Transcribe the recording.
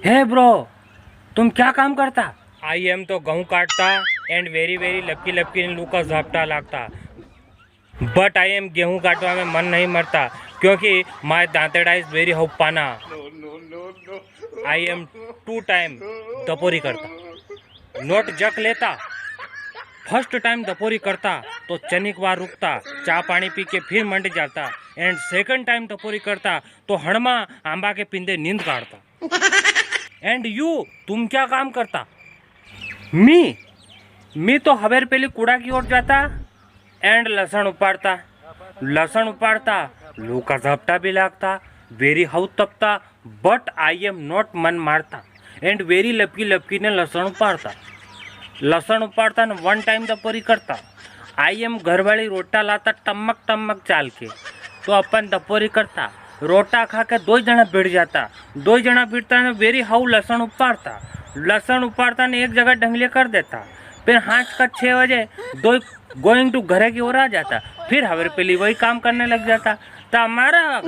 हे bro, तुम क्या काम करता? आई एम तो गेहूँ काटता एंड वेरी वेरी लपकी लपकी लूका झापटा लागता। बट आई एम गेहूँ काटवा में मन नहीं मरता क्योंकि माय दांतेड़ा इज वेरी हौपाना। आई एम टू टाइम दपोरी करता, नोट जक लेता। फर्स्ट टाइम दपोरी करता तो चनिक बार रुकता, चा पानी पी के फिर मंड जाता। एंड सेकंड टाइम दपोरी करता तो हड़मा आंबा के पिंदे नींद काटता। एंड यू, तुम क्या काम करता? मी तो हवेर पेली कूड़ा की ओर जाता एंड लहसुन उपाड़ता, लू का झपटा भी लागता, वेरी हाउ तपता। बट आई एम नॉट मन मारता एंड वेरी लपकी लपकी ने लहसुन उपाड़ता ने वन टाइम दपोरी करता। आई एम घरवाली रोटा लाता टमक टमक चाल के, तो अपन दपोरी करता। रोटा खा के दो जना भिड़ जाता, दो जना भिड़ता ने वेरी हाउ लहसुन उपाड़ता ने एक जगह ढंगले कर देता। फिर हाथ का 6 बजे दो गोइंग टू घरे की ओर आ जाता, फिर हवर पेली वही काम करने लग जाता। तो हमारा